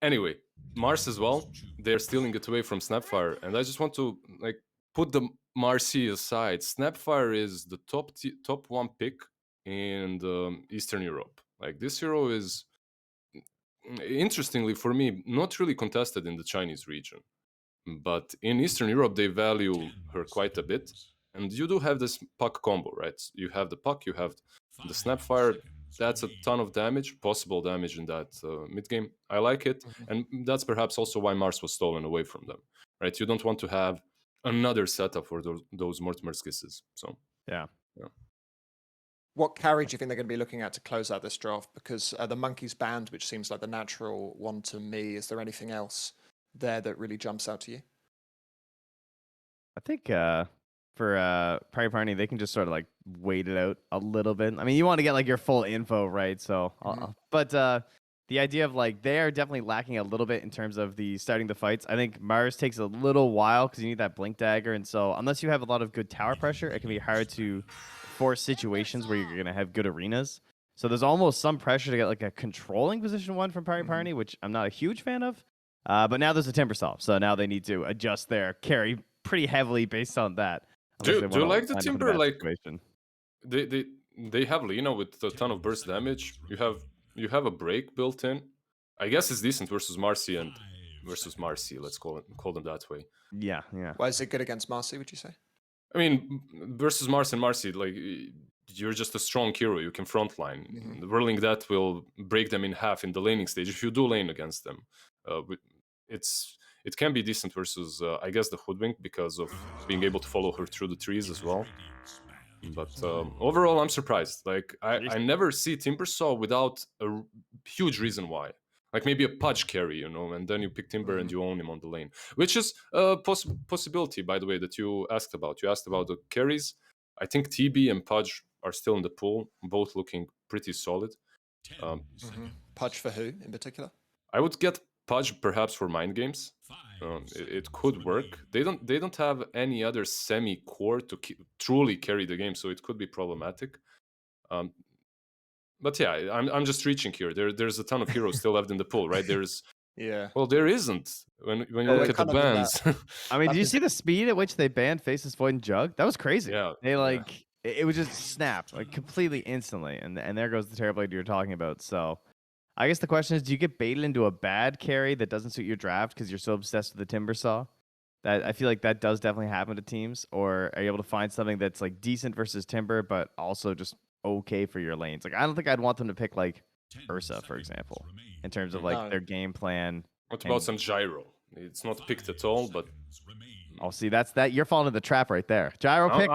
Anyway, Mars as well. They're stealing it away from Snapfire, and I just want to like put the Marcy aside. Snapfire is the top one pick in Eastern Europe. Like this hero is, interestingly for me, not really contested in the Chinese region, but in Eastern Europe they value her quite a bit. And you do have this puck combo, right? You have the puck, you have the Snapfire. That's a ton of damage, possible damage in that mid game. I like it, and that's perhaps also why Mars was stolen away from them, right? You don't want to have another setup for those Mortimer's Kisses. So yeah. What carry do you think they're going to be looking at to close out this draft? Because the Monkey's Band, which seems like the natural one to me, is there anything else there that really jumps out to you? I think for Pari Parni, they can just sort of like wait it out a little bit. I mean, you want to get like your full info, right? So, but the idea of like they are definitely lacking a little bit in terms of the starting the fights. I think Mars takes a little while because you need that blink dagger, and so unless you have a lot of good tower pressure, it can be hard to force situations where you're gonna have good arenas. So there's almost some pressure to get like a controlling position one from Pari Parni, which I'm not a huge fan of. But now there's a Timber Saw, so now they need to adjust their carry pretty heavily based on that. Do you like the Timber? Like situation. they have Lina with a ton of burst damage. You have a break built in. I guess it's decent versus Marcy and versus Marcy. Let's call them that way. Yeah. Why is it good against Marcy, would you say? I mean, versus Mars and Marcy, like you're just a strong hero. You can frontline. Whirling that will break them in half in the laning stage if you do lane against them. It can be decent versus, I guess, the Hoodwink because of being able to follow her through the trees as well. But overall, I'm surprised. Like I never see Timber Saw without a huge reason why. Like maybe a Pudge carry, and then you pick Timber and you own him on the lane. Which is a possibility, by the way, that you asked about. You asked about the carries. I think TB and Pudge are still in the pool, both looking pretty solid. Pudge for who, in particular? I would get Pudge perhaps for mind games. It could work. They don't have any other semi-core to truly carry the game, so it could be problematic. But yeah, I'm just reaching here. There's a ton of heroes still left in the pool, right? There's Well, there isn't when you look at the bans. I mean, do you see the speed at which they banned Faceless Void and Jug? That was crazy. Yeah, they it would just snap like completely instantly, and there goes the Terrorblade you're talking about. So, I guess the question is, do you get baited into a bad carry that doesn't suit your draft because you're so obsessed with the Timber Saw? That I feel like that does definitely happen to teams. Or are you able to find something that's like decent versus Timber, but also just okay for your lanes? Like I don't think I'd want them to pick like Ursa, for example, in terms of like their game plan. What about some Gyro? It's not picked at all, but I'll see. You're falling into the trap right there. Gyro pick.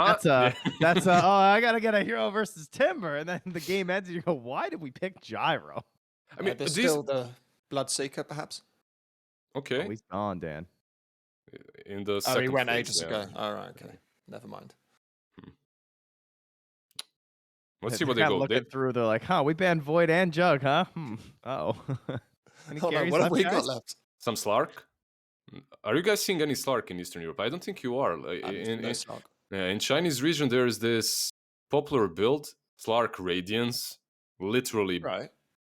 That's oh, I gotta get a hero versus Timber, and then the game ends, and you go, why did we pick Gyro? I mean, there's still the Bloodseeker, perhaps. Okay, he's gone, Dan. In the he went ages ago. All right, okay, never mind. Let's see what they go. Looking through, they're like, we banned Void and Jug, huh? Oh. Hold on, what have we got left? Some Slark. Are you guys seeing any Slark in Eastern Europe? I don't think you are. In Chinese region, there is this popular build, Slark Radiance, literally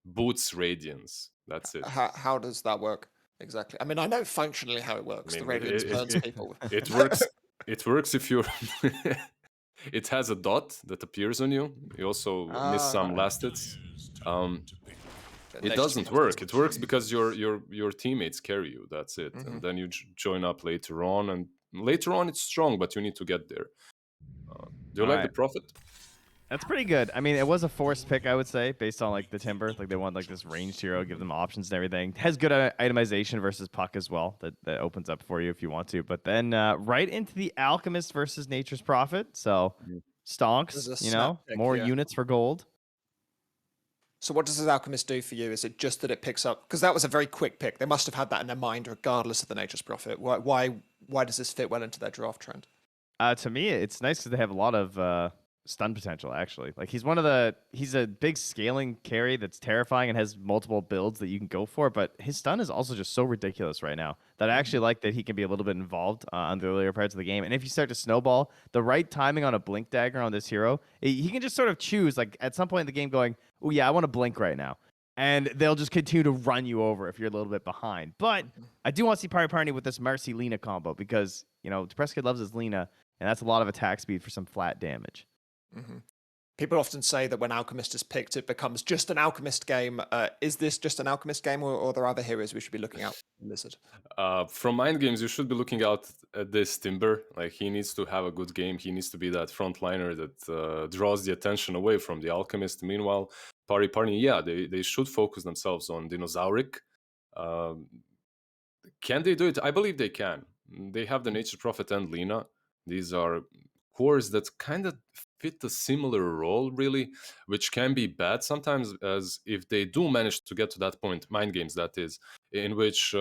boots Radiance. That's it. How does that work exactly? I mean, I know functionally how it works. The Radiance burns people. It works. It works if you're. It has a dot that appears on you. You also miss some last hits. It doesn't work. It works because your teammates carry you. That's it. And then you join up later on, and later on it's strong, but you need to get there. Do you like the Prophet? That's pretty good. I mean, it was a forced pick, I would say, based on like the Timber. Like they want like this ranged hero, give them options and everything. It has good itemization versus Puck as well. That opens up for you if you want to. But then right into the Alchemist versus Nature's Prophet. So stonks, more units for gold. So what does this Alchemist do for you? Is it just that it picks up? Because that was a very quick pick. They must have had that in their mind regardless of the Nature's Prophet. Why does this fit well into their draft trend? To me, it's nice because they have a lot of stun potential, actually. Like he's a big scaling carry that's terrifying and has multiple builds that you can go for, but his stun is also just so ridiculous right now that I actually like that he can be a little bit involved on the earlier parts of the game. And if you start to snowball, the right timing on a blink dagger on this hero, he can just sort of choose, like at some point in the game going, oh yeah, I want to blink right now. and they'll just continue to run you over if you're a little bit behind. But I do want to see Pari Parni with this Mercy Lina combo because, you know, Prescott loves his Lina, and that's a lot of attack speed for some flat damage. People often say that when Alchemist is picked, it becomes just an Alchemist game. Is this just an Alchemist game, or are there other heroes we should be looking out for Lizard? From mind games, you should be looking out at this Timber. Like, he needs to have a good game. He needs to be that frontliner that draws the attention away from the Alchemist. Meanwhile, Pari Parni, yeah, they should focus themselves on Dinosauric. Can they do it? I believe they can. They have the Nature Prophet and Lina. These are cores that kind of fit a similar role, really, which can be bad sometimes, as if they do manage to get to that point, mind games that is, in which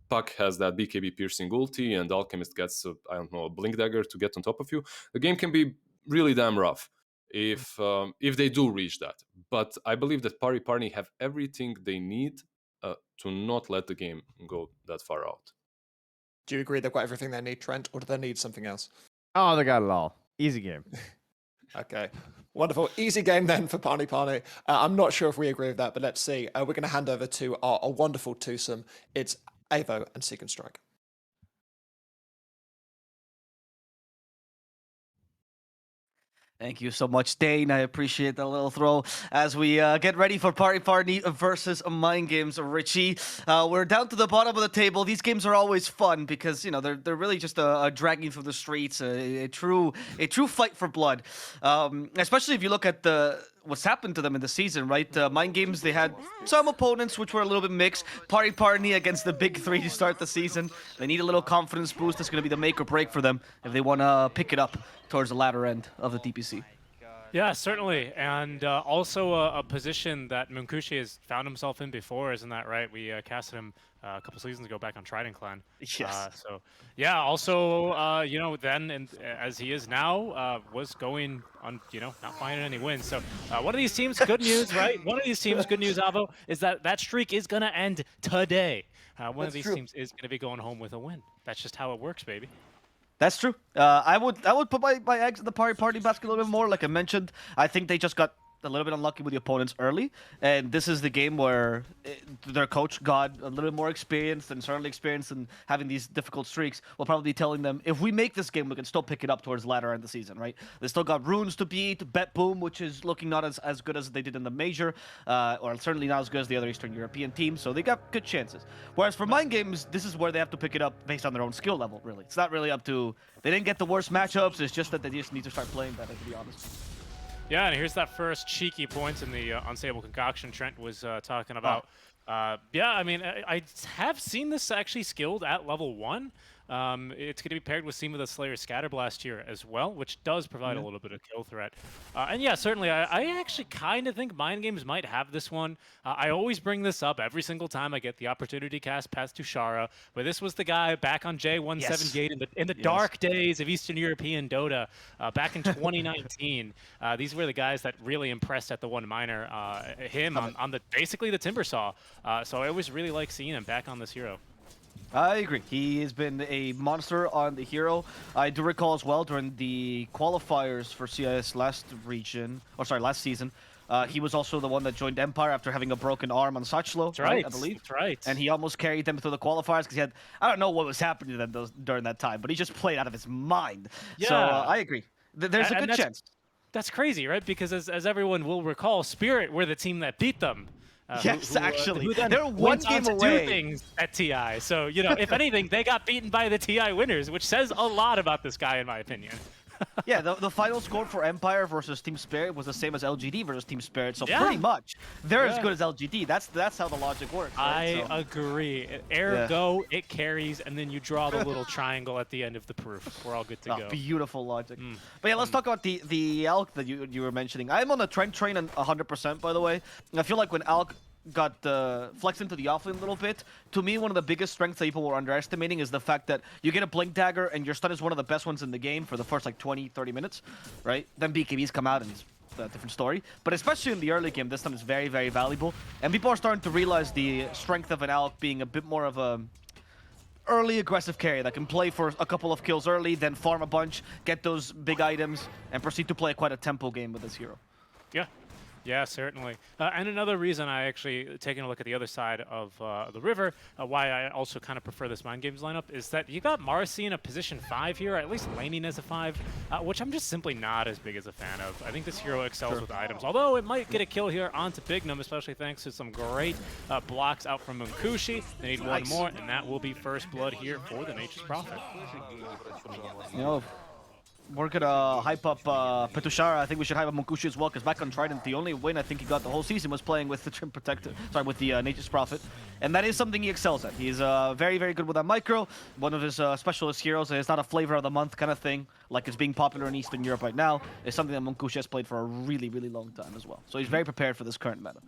Puck has that BKB piercing ulti and Alchemist gets, I don't know, a Blink Dagger to get on top of you. The game can be really damn rough if they do reach that. But I believe that Pari Parni have everything they need to not let the game go that far out. Do you agree they've got everything they need, Trent, or do they need something else? Oh, they got it all. Easy game. Okay, wonderful. Easy game then for Pari Parni. I'm not sure if we agree with that, but let's see. We're going to hand over to our wonderful twosome. It's Avo and SeekNStrike. Thank you so much, Dane. I appreciate that little throw. As we get ready for Pari Parni versus Mind Games, Richie. We're down to the bottom of the table. These games are always fun because, you know, they're really just a dragging through the streets, a true fight for blood. Especially if you look at what's happened to them in the season, right? Mind Games, they had some opponents which were a little bit mixed. Pari Parni against the big three to start the season. They need a little confidence boost. That's going to be the make or break for them if they want to pick it up towards the latter end of the DPC. Yeah, certainly. And also a position that Munkushi has found himself in before, isn't that right? We casted him a couple seasons ago back on Trident Clan. Yes. So, yeah, also, you know, then, and as he is now, was going on, you know, not finding any wins. So one of these teams, good news, right? One of these teams, good news, Avo, is that streak is going to end today. One of these teams is going to be going home with a win. That's just how it works, baby. That's true. I would put my eggs in the Pari Parni basket a little bit more. Like I mentioned, I think they just got a little bit unlucky with the opponents early, and this is the game where their coach got a little bit more experienced and certainly experienced in having these difficult streaks. Will probably be telling them, if we make this game, we can still pick it up towards the latter end of the season, right? They still got Runes to beat, Bet Boom, which is looking not as good as they did in the major, or certainly not as good as the other Eastern European teams, so they got good chances. Whereas for Mind Games, this is where they have to pick it up based on their own skill level, really. It's not really up to... They didn't get the worst matchups, it's just that they just need to start playing better, to be honest. Yeah, and here's that first cheeky point in the Unstable Concoction Trent was talking about. Yeah, I mean, I have seen this actually skilled at level 1. It's going to be paired with Seema the Slayer Scatterblast here as well, which does provide a little bit of kill threat. And yeah, certainly, I actually kind of think Mind Games might have this one. I always bring this up every single time I get the opportunity to cast Path to Shara, but this was the guy back on J178 in the dark days of Eastern European Dota back in 2019. These were the guys that really impressed at the one minor, him on basically the Timbersaw. So I always really like seeing him back on this hero. I agree. He has been a monster on the hero. I do recall as well during the qualifiers for CIS last season. He was also the one that joined Empire after having a broken arm on Sachlo, That's right, I believe. That's right. And he almost carried them through the qualifiers because he had, I don't know what was happening to them during that time, but he just played out of his mind. Yeah. So I agree. There's a good chance. That's crazy, right? Because as everyone will recall, Spirit were the team that beat them. Yes, actually. Who then they're one game to away. Do things at TI. So, you know, if anything, they got beaten by the TI winners, which says a lot about this guy, in my opinion. Yeah, the final score for Empire versus Team Spirit was the same as LGD versus Team Spirit, so Yeah. pretty much they're as good as LGD. That's how the logic works. Right? I agree. Ergo, it carries, and then you draw the little triangle at the end of the proof. We're all good to go. Beautiful logic. But yeah, let's talk about the Alk that you were mentioning. I'm on the Trent train 100%, by the way. I feel like when Alk got flexed into the offlane a little bit, to me, one of the biggest strengths that people were underestimating is the fact that you get a Blink Dagger and your stun is one of the best ones in the game for the first like 20-30 minutes, right? Then BKBs come out and it's a different story. But especially in the early game, this stun is very, very valuable. And people are starting to realize the strength of an Alk being a bit more of a early aggressive carry that can play for a couple of kills early, then farm a bunch, get those big items, and proceed to play quite a tempo game with this hero. Yeah. Yeah, certainly. And another reason I actually, taking a look at the other side of the river, why I also kind of prefer this Mind Games lineup is that you got Marcy in a position 5 here, or at least laning as a 5, which I'm just simply not as big as a fan of. I think this hero excels with items, although it might get a kill here onto Bignum, especially thanks to some great blocks out from Munkushi. They need one more, and that will be first blood here for the Nature's Prophet. You know, we're gonna hype up Petushara. I think we should hype up Munkushi as well, because back on Trident, the only win I think he got the whole season was playing with the Trim Protector, sorry, with the Nature's Prophet. And that is something he excels at. He's very, very good with that micro. One of his specialist heroes. It's not a flavor of the month kind of thing, like it's being popular in Eastern Europe right now. It's something that Munkushi has played for a really, really long time as well. So he's very prepared for this current meta.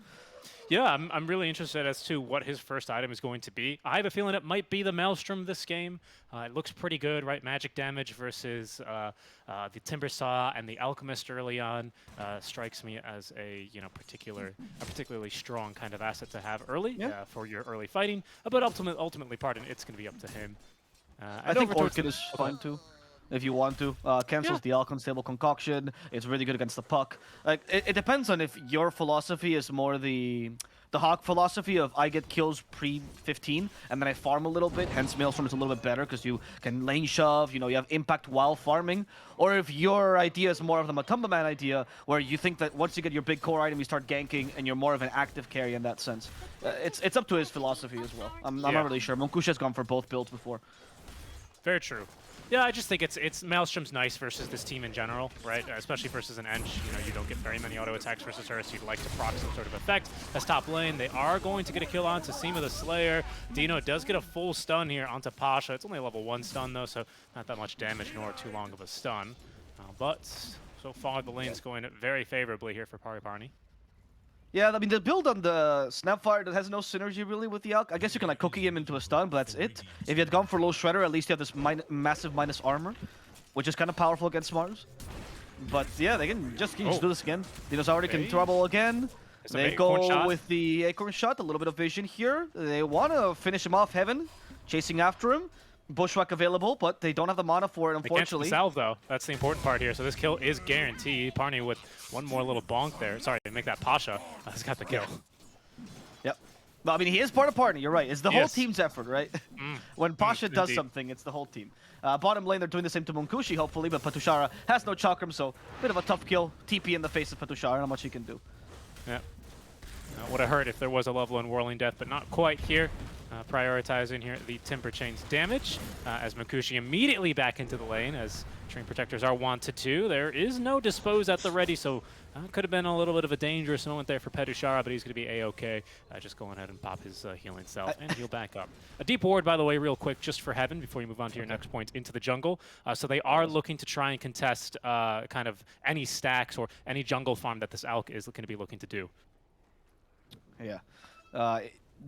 Yeah, I'm really interested as to what his first item is going to be. I have a feeling it might be the Maelstrom this game. It looks pretty good, right? Magic damage versus the Timber Saw and the Alchemist early on strikes me as a particularly strong kind of asset to have early for your early fighting. But ultimately, pardon, it's going to be up to him. I think Orchid is fine too. If you want to. Cancels the Unstable Concoction. It's really good against the puck. Like it depends on if your philosophy is more the Hawk philosophy of I get kills pre-15 and then I farm a little bit, hence Maelstrom is a little bit better because you can lane shove, you have impact while farming. Or if your idea is more of the Matumba Man idea, where you think that once you get your big core item, you start ganking and you're more of an active carry in that sense. It's up to his philosophy as well. I'm not really sure. Munkushi has gone for both builds before. Very true. Yeah, I just think it's Maelstrom's nice versus this team in general, right? Especially versus an Ench. You don't get very many auto attacks versus her, so you'd like to proc some sort of effect. As top lane, they are going to get a kill onto Seema the Slayer. Dino does get a full stun here onto Pasha. It's only a level 1 stun though, so not that much damage nor too long of a stun. But so far the lane's going very favorably here for Pari Parni. Yeah, I mean, the build on the Snapfire that has no synergy really with the Alk. I guess you can like cookie him into a stun, but that's it. If you had gone for low Shredder, at least you have this massive minus armor, which is kind of powerful against Mars. But yeah, they can just do this again. Dinosaur can trouble again. They go with the Acorn Shot, a little bit of vision here. They want to finish him off Heaven, chasing after him. Bushwhack available, but they don't have the mana for it, unfortunately. They can't salve, though. That's the important part here. So this kill is guaranteed. Parni with one more little bonk there. Sorry, make that Pasha. Has got the kill. Yep. But I mean, he is part of Parni, you're right. It's the whole team's effort, right? When Pasha does something, it's the whole team. Bottom lane, they're doing the same to Munkushi, hopefully, but Petushara has no Chakram, so bit of a tough kill. TP in the face of Petushara, not much he can do. Yeah. Would have hurt if there was a level in Whirling Death, but not quite here. Prioritizing here the Timber Chain's damage as Munkushi immediately back into the lane as Train Protectors are wanted to. There is no Dispose at the ready, so could have been a little bit of a dangerous moment there for Petushara, but he's going to be A-okay. Just going ahead and pop his healing self and heal back up. A deep ward, by the way, real quick, just for Heaven, before you move on to your next point, into the jungle. So they are looking to try and contest kind of any stacks or any jungle farm that this Alk is going to be looking to do. Yeah.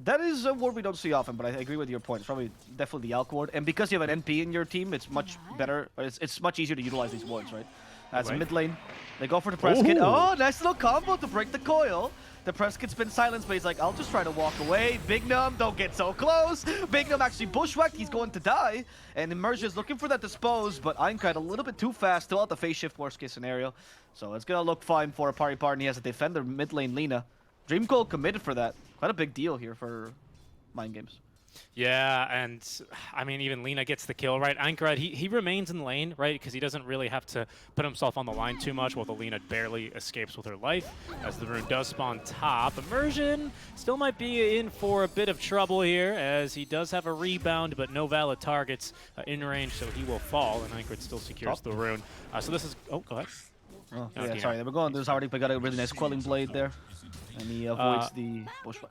That is a ward we don't see often, but I agree with your point. It's probably definitely the Alk ward. And because you have an NP in your team, it's much better. It's much easier to utilize these wards, right? As mid lane, they go for the press kit. Oh, nice little combo to break the coil. The press kit's been silenced, but he's like, I'll just try to walk away. Bignum, don't get so close. Bignum actually bushwhacked. He's going to die. And Emerge is looking for that Dispose, but Einkrad a little bit too fast. Still at the phase shift, worst case scenario. So it's going to look fine for Pari Parni. He has a defender mid lane, Lina. Dreamcold committed for that. Quite a big deal here for Mind Games. Yeah, and I mean, even Lina gets the kill, right? Einkrad, he remains in lane, right? Because he doesn't really have to put himself on the line too much, while the Lina barely escapes with her life, as the rune does spawn top. Immersion still might be in for a bit of trouble here, as he does have a rebound, but no valid targets in range, so he will fall, and Einkrad still secures the rune. So this is... Oh, go ahead. Oh, yeah, sorry, they were going. There's already got a really nice Quelling Blade there, and he avoids the bushwhack.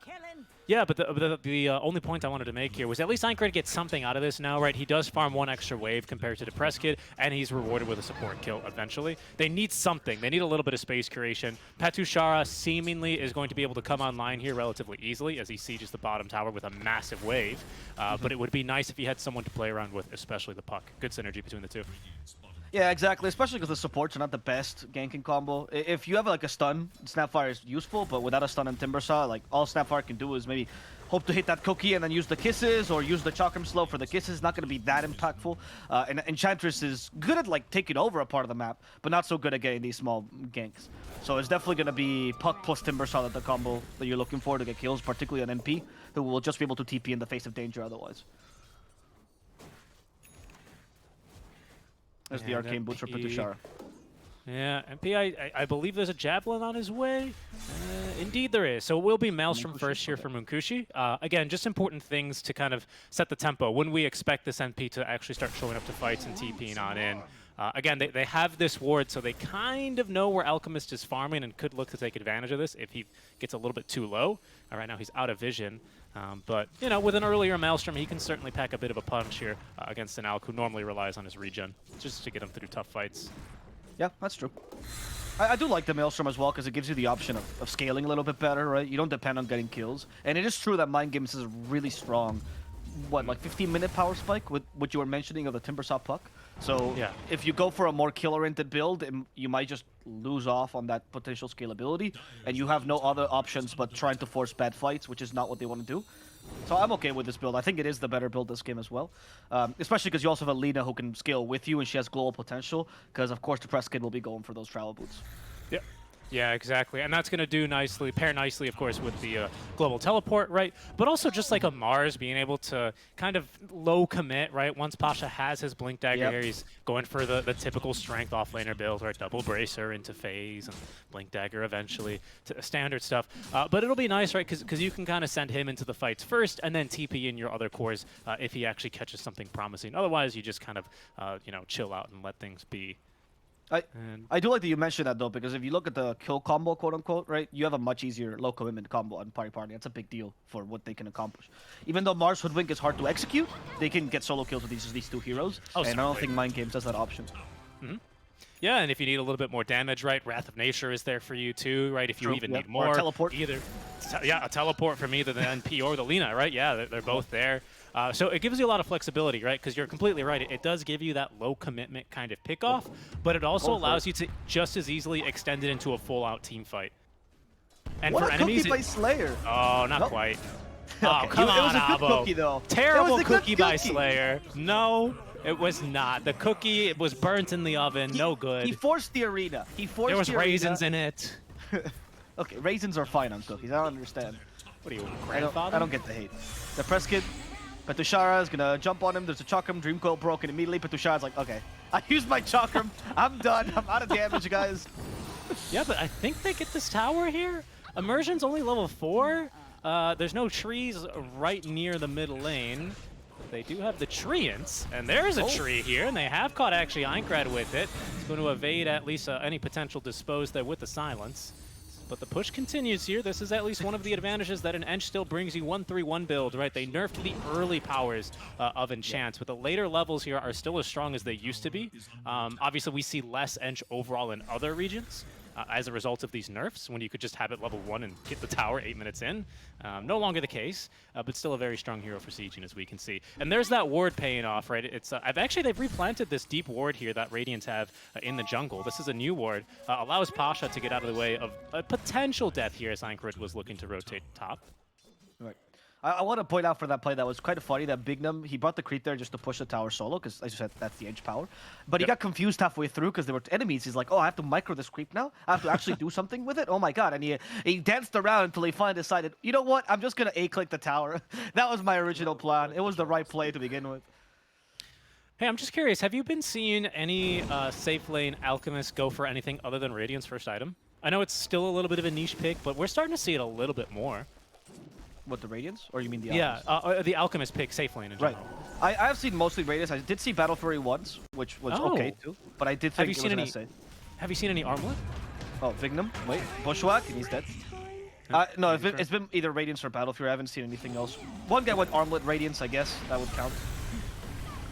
Yeah, but the only point I wanted to make here was at least Einkrad gets something out of this now, right? He does farm one extra wave compared to the press kit, and he's rewarded with a support kill eventually. They need something. They need a little bit of space curation. Petushara seemingly is going to be able to come online here relatively easily as he sieges the bottom tower with a massive wave. But it would be nice if he had someone to play around with, especially the puck. Good synergy between the two. Yeah, exactly. Especially because the supports are not the best ganking combo. If you have like a stun, Snapfire is useful, but without a stun and Timber Saw, like all Snapfire can do is maybe hope to hit that cookie and then use the kisses, or use the chakram slow for the kisses. Not going to be that impactful. And Enchantress is good at like taking over a part of the map, but not so good at getting these small ganks. So it's definitely going to be Puck plus Timbersaw, the combo that you're looking for to get kills, particularly on NP, who will just be able to TP in the face of danger otherwise. There's the Arcane Boots for Pitushara. Yeah, MP, I believe there's a Javelin on his way. Indeed there is. So it will be Maelstrom first here for Munkushi. Again, just important things to kind of set the tempo. When we expect this NP to actually start showing up to fights and TPing on in. Again, they have this ward, so they kind of know where Alchemist is farming and could look to take advantage of this if he gets a little bit too low. Right now he's out of vision. But, you know, with an earlier Maelstrom, he can certainly pack a bit of a punch here against an Alk who normally relies on his regen just to get him through tough fights. Yeah, that's true. I do like the Maelstrom as well because it gives you the option of scaling a little bit better, right? You don't depend on getting kills. And it is true that Mind Games is really strong, what, like 15-minute power spike with what you were mentioning of the Timbersaw Puck. So yeah, if you go for a more kill-oriented build, you might just lose off on that potential scalability. And you have no other options but trying to force bad fights, which is not what they want to do. So I'm okay with this build. I think it is the better build this game as well. Especially because you also have a Lina who can scale with you and she has global potential. Because, of course, the Press Kid will be going for those travel boots. Yeah. Yeah, exactly. And that's going to do nicely, pair nicely, of course, with the global teleport, right? But also just like a Mars being able to kind of low commit, right? Once Pasha has his Blink Dagger here, he's going for the typical strength offlaner build, right? Double Bracer into phase and Blink Dagger eventually to standard stuff. But it'll be nice, right? Because you can kind of send him into the fights first and then TP in your other cores if he actually catches something promising. Otherwise, you just kind of, you know, chill out and let things be. I do like that you mentioned that though, because if you look at the kill combo, quote unquote, right, you have a much easier low commitment combo on Pari Parni. That's a big deal for what they can accomplish. Even though Mars Hoodwink is hard to execute, they can get solo kills with these two heroes, and I don't think Mind Games has that option. Yeah, and if you need a little bit more damage, right, Wrath of Nature is there for you too, right? If you even need more, or a teleport. Either, a teleport from either the NP or the Lina, right? Yeah, they're both there. So it gives you a lot of flexibility, right? Because you're completely right. It does give you that low commitment kind of pickoff, but it also allows you to just as easily extend it into a full-out team fight. And what for a enemies, cookie by Slayer. Oh, not quite. Oh, Okay. come on, It was a good Avo. cookie, though. Terrible It was a good cookie by cookie. Slayer. No, it was not. The cookie, it was burnt in the oven. No good. He forced the arena. There was raisins in it. Okay, raisins are fine on cookies. I don't understand. What are you, I grandfather? don't get the hate. The Press Kid, Pitushara is gonna jump on him. There's a Chakram, Dream Coil broken immediately. Pitushara's like, okay, I used my Chakram. I'm done. I'm out of damage, guys. Yeah, but I think they get this tower here. Immersion's only level 4. There's no trees right near the middle lane. But they do have the Treants, and there's a tree here, and they have caught actually Einkrad with it. It's going to evade at least any potential dispose there with the silence. But the push continues here. This is at least one of the advantages that an Ench still brings you 1-3-1 build, right? They nerfed the early powers of Enchants, but the later levels here are still as strong as they used to be. Obviously, we see less Ench overall in other regions as a result of these nerfs, when you could just have it level 1 and get the tower 8 minutes in. No longer the case, but still a very strong hero for sieging, as we can see. And there's that ward paying off, right? It's they've replanted this deep ward here that Radiants have in the jungle. This is a new ward. Allows Pasha to get out of the way of a potential death here as Einkrad was looking to rotate top. Right. I want to point out for that play that was quite funny that Bignum, he brought the creep there just to push the tower solo, because as you said, that's the edge power. But he got confused halfway through because there were enemies. He's like, oh, I have to micro this creep now? I have to actually do something with it? Oh my god. And he danced around until he finally decided, you know what? I'm just going to A-click the tower. That was my original plan. It was the right play to begin with. Hey, I'm just curious, have you been seeing any safe lane Alchemists go for anything other than Radiant's first item? I know it's still a little bit of a niche pick, but we're starting to see it a little bit more. What, the Radiance? Or you mean the Alchemist? Yeah, the Alchemist pick safe lane in general. Right. I've seen mostly Radiance. I did see Battle Fury once, which was okay too. But I did think it was an essay. Have you seen any Armlet? Oh, Vignum. Wait, Bushwhack, and he's dead. No, it's been either Radiance or Battle Fury. I haven't seen anything else. One guy went Armlet Radiance, I guess. That would count.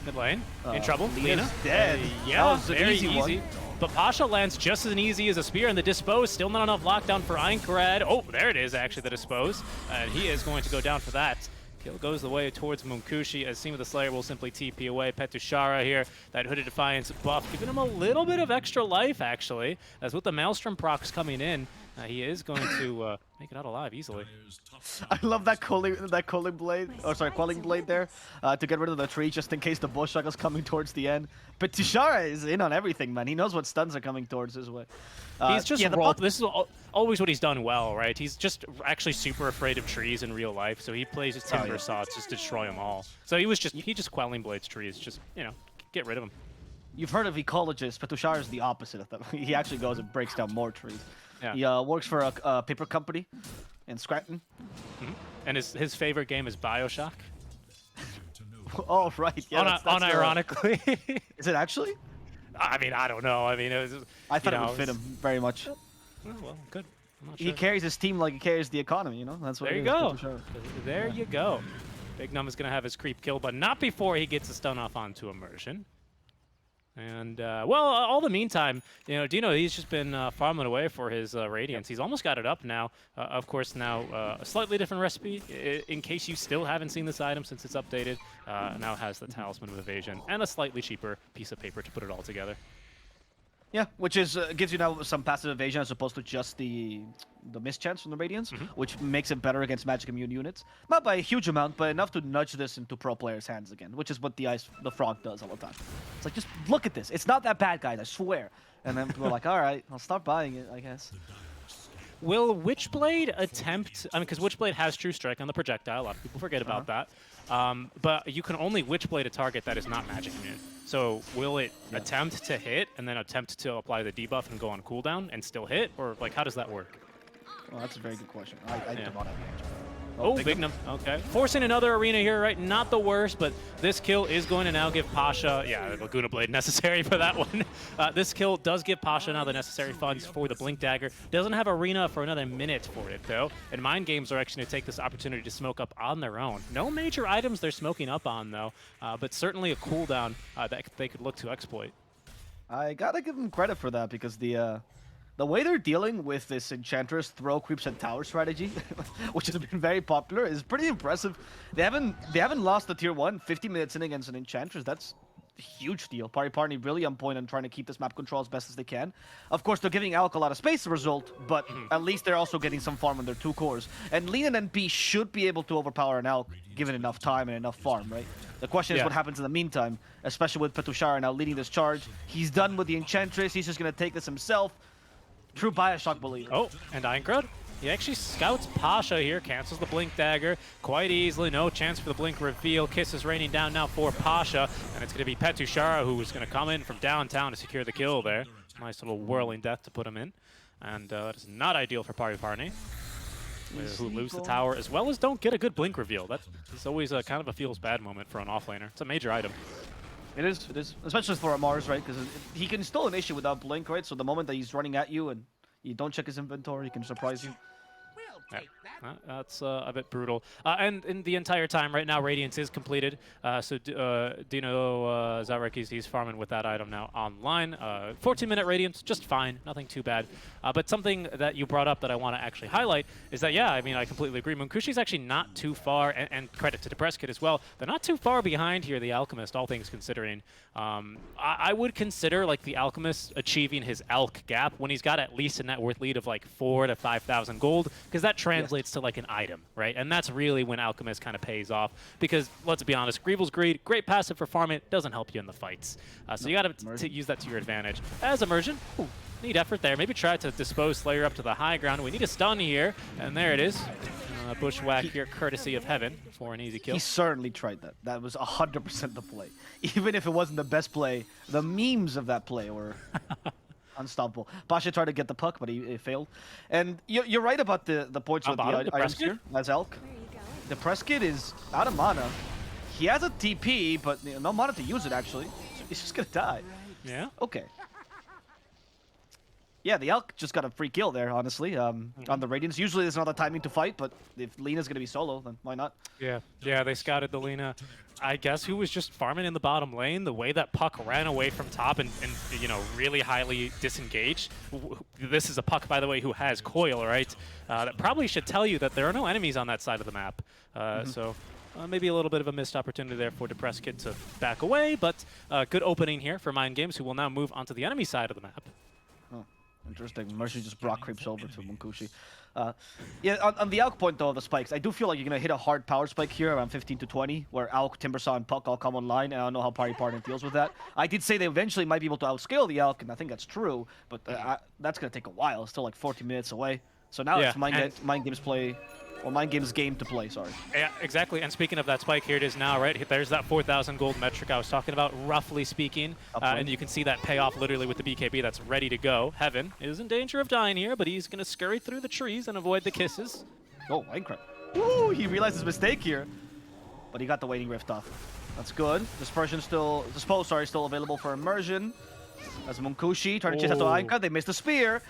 Mid lane. In trouble. Lina's dead. Yeah, that was an very easy one. But Pasha lands just as easy as a spear, and the dispose, still not enough lockdown for Einkrad. Oh, there it is, actually, the dispose. And he is going to go down for that. Kill goes the way towards Munkushi, as Seam of the Slayer will simply TP away. Pitushara here, that Hooded Defiance buff, giving him a little bit of extra life, actually, as with the Maelstrom procs coming in, He is going to make it out alive easily. I love that culling blade, or sorry, quelling blade there, to get rid of the tree just in case the bullshot is coming towards the end. But Tushara is in on everything, man. He knows what stuns are coming towards his way. He's just rolled. This is always what he's done well, right? He's just actually super afraid of trees in real life, so he plays his timber saw to just destroy them all. So he just quelling blades trees, just get rid of them. You've heard of ecologists, but Tushar is the opposite of them. He actually goes and breaks down more trees. Yeah. He works for a paper company in Scranton. And his favorite game is BioShock. Oh, right. Yeah, that's unironically. Is it actually? I mean, I don't know. I mean, I thought it would fit him very much. Oh, well, good. I'm not He sure. carries his team like he carries the economy, you know? That's what There it you is, go. There you go. Big Num is going to have his creep kill, but not before he gets a stun off onto Immersion. And, well, all the meantime, Dino, he's just been farming away for his Radiance. He's almost got it up now. Of course, now a slightly different recipe. In case you still haven't seen this item since it's updated, now has the Talisman of Evasion and a slightly cheaper piece of paper to put it all together. Yeah, which is gives you now some passive evasion as opposed to just the mischance from the Radiance, which makes it better against magic immune units. Not by a huge amount, but enough to nudge this into pro players' hands again, which is what the Frog does all the time. It's like, just look at this. It's not that bad, guys, I swear. And then people are like, all right, I'll start buying it, I guess. Will Witchblade attempt... I mean, because Witchblade has True Strike on the projectile. A lot of people forget about that. But you can only Witchblade a target that is not magic immune. So will it attempt to hit and then attempt to apply the debuff and go on cooldown and still hit? Or, like, how does that work? Well, that's a very good question. I do not have the answer. Oh, Big Num. Okay. Forcing another arena here, right? Not the worst, but this kill is going to now give Pasha, Laguna Blade necessary for that one. This kill does give Pasha now the necessary funds for the Blink Dagger. Doesn't have arena for another minute for it, though. And Mind Games are actually going to take this opportunity to smoke up on their own. No major items they're smoking up on, though, but certainly a cooldown that they could look to exploit. I gotta give them credit for that because the way they're dealing with this Enchantress throw creeps and tower strategy, which has been very popular, is pretty impressive. They haven't lost the tier 1 50 minutes in against an Enchantress. That's a huge deal. Pari Parni really on point on trying to keep this map control as best as they can. Of course, they're giving Alk a lot of space as a result, but at least they're also getting some farm on their 2 cores. And Lean and NP should be able to overpower an Alk given enough time and enough farm, right? The question is what happens in the meantime, especially with Petushara now leading this charge. He's done with the Enchantress. He's just going to take this himself. True Bioshock believer. Oh, and Ironcrad. He actually scouts Pasha here, cancels the Blink Dagger quite easily. No chance for the Blink reveal. Kiss is raining down now for Pasha, and it's going to be Petushara who is going to come in from downtown to secure the kill there. Nice little whirling death to put him in, and that is not ideal for Pari Parni, who lose the tower as well as don't get a good Blink reveal. That's always a kind of a feels bad moment for an offlaner. It's a major item. It is, especially for Mars, right? Because he can still initiate without Blink, right? So the moment that he's running at you and you don't check his inventory, he can surprise you. That's a bit brutal. And in the entire time right now, Radiance is completed. So Dino Zarek, he's farming with that item now online. 14-minute Radiance, just fine. Nothing too bad. But something that you brought up that I want to actually highlight is that, I mean, I completely agree. Munkushi's actually not too far, and credit to Depressed Kid as well. They're not too far behind here, the Alchemist, all things considering. I would consider, like, the Alchemist achieving his Alk gap when he's got at least a net worth lead of, like, 4,000 to 5,000 gold, because that translates to like an item, right? And that's really when Alchemist kind of pays off, because let's be honest, Greevil's Greed, great passive for farming, doesn't help you in the fights. So you got to use that to your advantage. As Immersion, neat effort there. Maybe try to dispose Slayer up to the high ground. We need a stun here, and there it is. Bushwhack here, courtesy of Heaven, for an easy kill. He certainly tried that. That was 100% the play. Even if it wasn't the best play, the memes of that play were unstoppable. Pasha tried to get the puck, but he failed. And you're right about the points with the items here, as Elk. The Press Kid is out of mana. He has a TP, but no mana to use it, actually. So he's just going to die. Yeah? Okay. Yeah, the Elk just got a free kill there, honestly, on the Radiance. Usually there's not the timing to fight, but if Lena's going to be solo, then why not? Yeah, they scouted the Lena. I guess who was just farming in the bottom lane. The way that puck ran away from top and really highly disengaged. This is a puck, by the way, who has coil, right? That probably should tell you that there are no enemies on that side of the map. So maybe a little bit of a missed opportunity there for Depressed Kid to back away, but good opening here for Mind Games, who will now move onto the enemy side of the map. Interesting. Mercy just Brock creeps over to Munkushi. Yeah, on the Alk point though of the spikes, I do feel like you're gonna hit a hard power spike here around 15 to 20, where Alk, Timbersaw, and Puck all come online. And I don't know how Pari Parni deals with that. I did say they eventually might be able to outscale the Alk, and I think that's true, but that's gonna take a while. It's still like 40 minutes away. So now it's mind games play. Or Mind Game's game to play, sorry. Yeah, exactly. And speaking of that spike, here it is now, right? There's that 4,000 gold metric I was talking about, roughly speaking. And you can see that payoff literally with the BKB that's ready to go. Heaven is in danger of dying here, but he's going to scurry through the trees and avoid the kisses. Oh, Minecraft. Woo! He realized his mistake here. But he got the Waiting Rift off. That's good. Dispose, still available for immersion. As Munkushi trying to chase after Ainka, they missed the spear.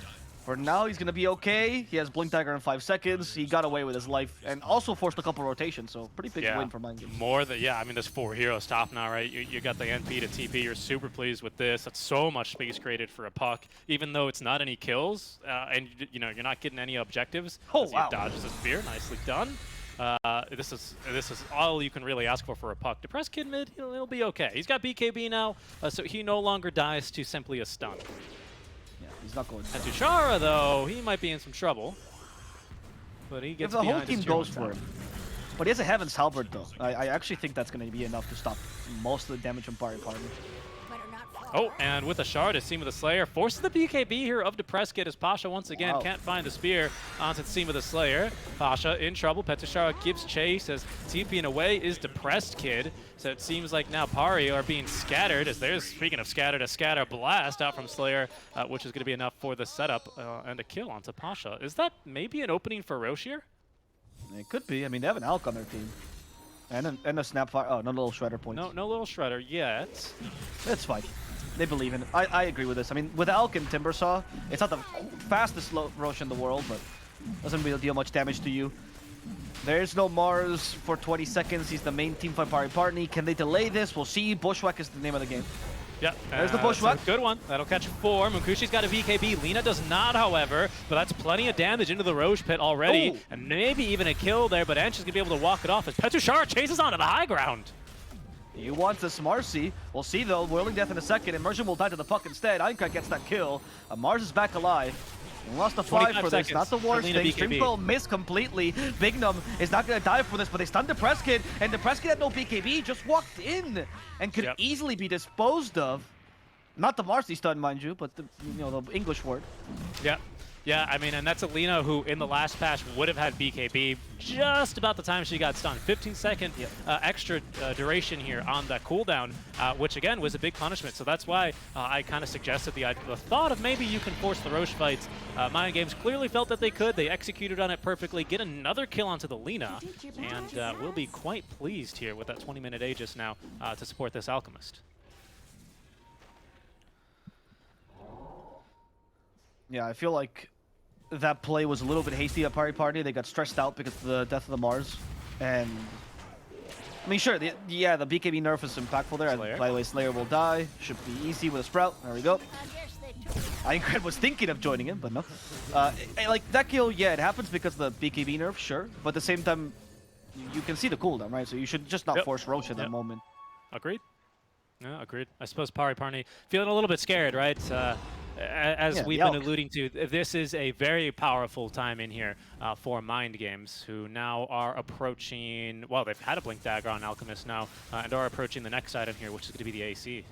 For now, he's going to be okay. He has Blink Dagger in 5 seconds. He got away with his life and also forced a couple rotations, so pretty big win for Mind Games. More than, I mean, there's 4 heroes top now, right? You got the NP to TP. You're super pleased with this. That's so much space created for a Puck, even though it's not any kills, and you're not getting any objectives. Oh, wow. He dodges the spear. Nicely done. This is all you can really ask for a Puck. Depressed Kid mid, he'll be okay. He's got BKB now, so he no longer dies to simply a stun. He's not going. And Tuchara, though, he might be in some trouble. But he gets if the whole behind team his goes for him. But he has a Heaven's Halberd, though. I actually think that's going to be enough to stop most of the damage from Pari Parni. Oh, and with a shard, a Seam of the Slayer forces the BKB here of Depressed Kid as Pasha once again can't find the spear onto Seam of the Slayer. Pasha in trouble. Petushara gives chase as TPing away is Depressed Kid. So it seems like now Pari are being scattered as there's, speaking of scattered, a scatter blast out from Slayer, which is going to be enough for the setup and a kill onto Pasha. Is that maybe an opening for Roche here? It could be. I mean, they have an Alk on their team. And a Snapfire. Oh, no little Shredder points. No little Shredder yet. That's fine. They believe in it. I agree with this. I mean, with Alk and Timbersaw, it's not the fastest Roche in the world, but doesn't really deal much damage to you. There's no Mars for 20 seconds. He's the main team for Pari Parni. Can they delay this? We'll see. Bushwhack is the name of the game. Yeah, there's the Bushwhack. Good one. That'll catch 4. Munkushi's got a BKB. Lina does not, however, but that's plenty of damage into the Roche pit already. Ooh. And maybe even a kill there, but Anch is going to be able to walk it off as Petushara chases onto the high ground. He wants this Marcy. We'll see, though. Whirling Death in a second. Immersion will die to the Puck instead. Aincrad gets that kill. Mars is back alive. He lost the 5 for this. Not the worst thing. Streamspell missed completely. Bignum is not going to die for this, but they stunned Depressed Kid, and Depressed Kid had no BKB, just walked in and could easily be disposed of. Not the Marcy stun, mind you, but the the English word. Yeah, I mean, and that's Alina who in the last patch would have had BKB just about the time she got stunned. 15-second extra duration here on that cooldown, which again was a big punishment. So that's why I kind of suggested the thought of maybe you can force the Roche fights. Mind Games clearly felt that they could. They executed on it perfectly. Get another kill onto the Lina, and we'll be quite pleased here with that 20-minute Aegis now to support this Alchemist. Yeah, I feel like that play was a little bit hasty at Pari Parni. They got stressed out because of the death of the Mars. And, I mean, sure, the BKB nerf is impactful there. By the way, Slayer will die. Should be easy with a Sprout. There we go. Aincrad was thinking of joining him, but no. Like, that kill, it happens because of the BKB nerf, sure. But at the same time, you can see the cooldown, right? So you should just not force Roche at that moment. Agreed. Yeah, agreed. I suppose Pari Parni feeling a little bit scared, right? As we've been alluding to, this is a very powerful time in here for Mind Games, who now are approaching, well, they've had a Blink Dagger on Alchemist now, and are approaching the next item here, which is going to be the AC.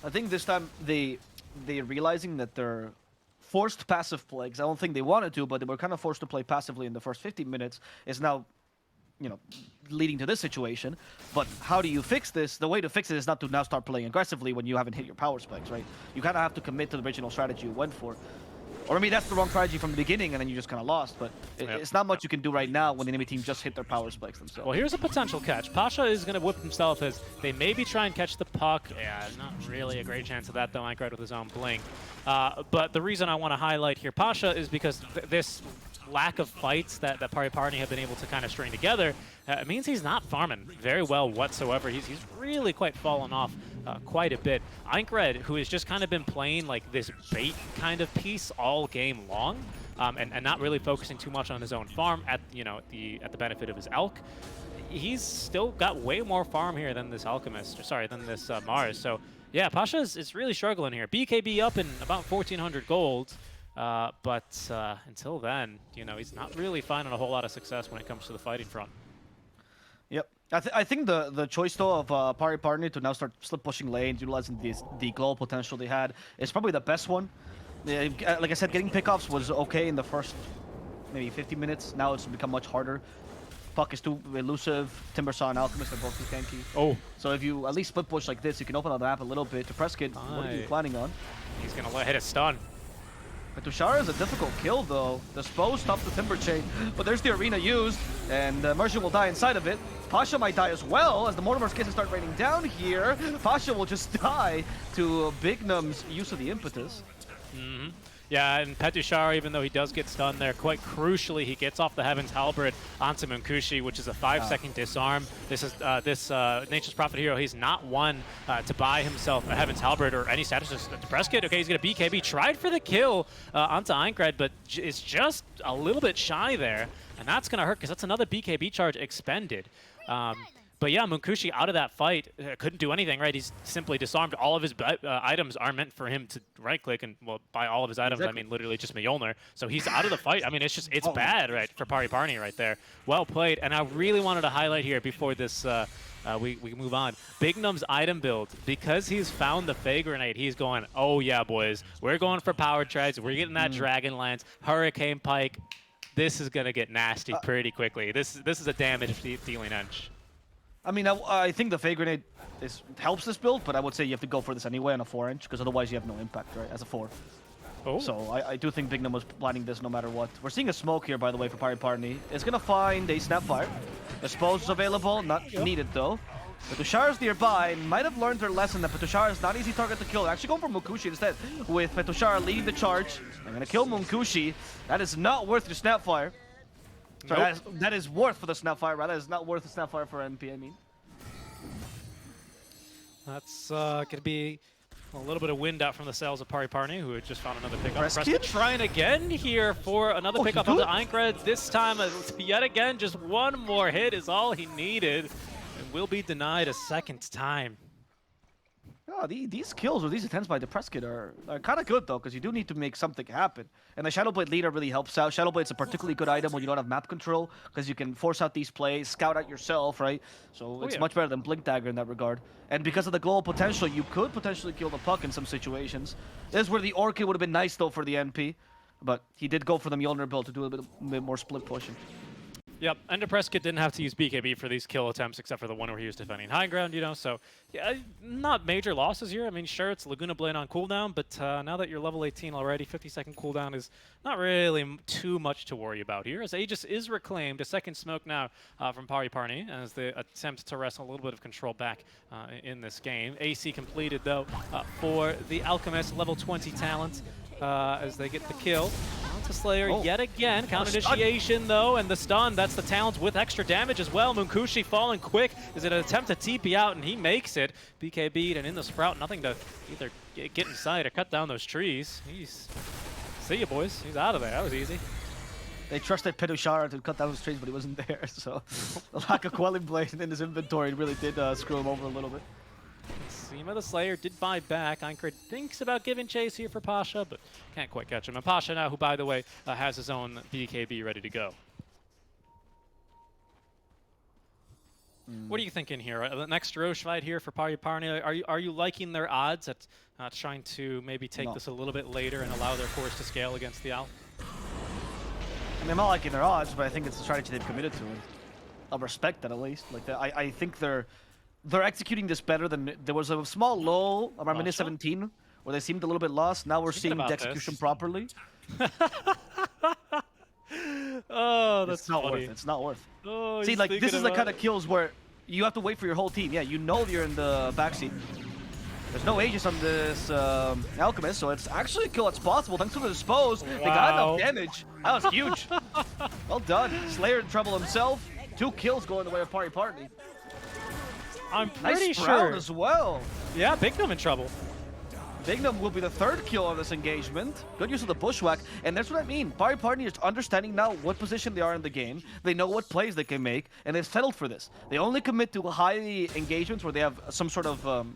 I think this time they're realizing that they're forced passive plays. I don't think they wanted to, but they were kind of forced to play passively in the first 15 minutes, is now leading to this situation. But how do you fix this? The way to fix it is not to now start playing aggressively when you haven't hit your power spikes, right? You kind of have to commit to the original strategy you went for. Or maybe that's the wrong strategy from the beginning and then you just kind of lost. But it's not much you can do right now when the enemy team just hit their power spikes themselves. Well, here's a potential catch. Pasha is going to whip himself as they maybe try and catch the Puck. Yeah, not really a great chance of that, though. Aincrad with his own blink. But the reason I want to highlight here Pasha is because this lack of fights that Pari Parni have been able to kind of string together, it means he's not farming very well whatsoever. He's really quite fallen off quite a bit. Aincrad, who has just kind of been playing like this bait kind of piece all game long, and not really focusing too much on his own farm at the benefit of his Elk. He's still got way more farm here than this Alchemist, than this Mars. So Yeah, Pasha is really struggling here. BKB up in about 1,400 gold, but until then, you know, he's not really finding a whole lot of success when it comes to the fighting front. Yep. I think the choice though of Pari Parni to now start slip pushing lanes, utilizing the global potential they had, is probably the best one. Like I said, getting pickoffs was okay in the first maybe 50 minutes. Now it's become much harder. Puck is too elusive. Timbersaw and Alchemist are both too tanky. Oh. So if you at least split push like this, you can open up the map a little bit. To Prescott, what are you planning on? He's going to hit a stun. But Tushara is a difficult kill, though. The Spo stops the Timber Chain, but there's the arena used, and Merchant will die inside of it. Pasha might die as well, as the Mortimer's kisses start raining down here. Pasha will just die to Bignum's use of the impetus. Yeah, and Petushara, even though he does get stunned there, quite crucially, he gets off the Heaven's Halberd onto Munkushi, which is a 5-second disarm. This is Nature's Prophet hero. He's not one to buy himself a Heaven's Halberd or any status to Prescott. Okay, he's going to BKB. Tried for the kill onto Einkred, but is just a little bit shy there. And that's going to hurt because that's another BKB charge expended. But yeah, Munkushi out of that fight couldn't do anything, right? He's simply disarmed. All of his items are meant for him to right-click and, well, buy all of his items. Exactly. I mean, literally just Mjolnir. So he's out of the fight. I mean, it's bad, right, for Pari Parni right there. Well played. And I really wanted to highlight here before this we move on. Bignum's item build, because he's found the Fey Grenade, he's going, oh yeah, boys, we're going for power treads. We're getting that Dragon Lance, Hurricane Pike. This is going to get nasty pretty quickly. This is a damage-dealing ench. I mean, I think the Fey Grenade helps this build, but I would say you have to go for this anyway on a 4-inch, because otherwise you have no impact, right, as a 4. Oh. So I do think Bignum was planning this no matter what. We're seeing a smoke here, by the way, for Pari Parni. It's going to find a Snapfire. Expose is available, not needed though. Petushara's nearby, might have learned her lesson that Petushara is not easy target to kill. They're actually going for Munkushi instead, with Petushara leading the charge. They're going to kill Munkushi. That is not worth your Snapfire. Sorry, that is worth for the Snapfire, rather. That is not worth the Snapfire for NP, I mean. That's going to be a little bit of wind out from the sails of Pari Parni, who had just found another pickup. Prescott trying again here for another pickup of the Einkred. This time, yet again, just one more hit is all he needed, and will be denied a second time. Oh, these kills or these attempts by the Prescott are kind of good, though, because you do need to make something happen. And the Shadowblade leader really helps out. Shadowblade's a particularly good item when you don't have map control, because you can force out these plays, scout out yourself, right? So it's much better than Blink Dagger in that regard. And because of the global potential, you could potentially kill the puck in some situations. This is where the Orchid would have been nice, though, for the NP. But he did go for the Mjolnir build to do a bit more split pushing. Yep, and Prescott didn't have to use BKB for these kill attempts, except for the one where he was defending high ground, you know, so yeah, not major losses here. I mean, sure, it's Laguna Blade on cooldown, but now that you're level 18 already, 50-second cooldown is not really too much to worry about here, as Aegis is reclaimed. A second smoke now from Pari Parni, as they attempt to wrest a little bit of control back in this game. AC completed, though, for the Alchemist, level 20 talent, as they get the kill. To Slayer yet again. Counter initiation though, and the stun. That's the talents with extra damage as well. Munkushi falling quick is an attempt to TP out, and he makes it. BKB'd and in the Sprout, nothing to either get inside or cut down those trees. See you, boys. He's out of there. That was easy. They trusted Petushara to cut down those trees, but he wasn't there. So the lack of Quelling Blade in his inventory really did screw him over a little bit. Seema the Slayer did buy back. Einkred thinks about giving chase here for Pasha, but can't quite catch him. And Pasha now, who, by the way, has his own BKB ready to go. What are you thinking here? The next Roche fight here for Pari Parni, are you liking their odds at trying to maybe take this a little bit later and allow their course to scale against the Owl? I mean, I'm not liking their odds, but I think it's a strategy they've committed to. I'll respect that at least. Like, I think they're executing this better than... There was a small lull around minute 17 where they seemed a little bit lost. Now we're seeing the execution properly. Oh, that's not funny. worth it. It's not worth it. Oh, see, like, this is the kind of kills where you have to wait for your whole team. Yeah, you know you're in the backseat. There's no Aegis on this Alchemist, so it's actually a kill that's possible thanks to the Dispose. They got enough damage. That was huge. Well done. Slayer in trouble himself. 2 kills going the way of Pari Parni. I'm pretty nice sure as well. Yeah, Bignum in trouble. Bignum will be the 3rd kill of this engagement. Good use of the bushwhack, and that's what I mean. Pari Parni is understanding now what position they are in the game. They know what plays they can make, and they've settled for this. They only commit to high engagements where they have some sort of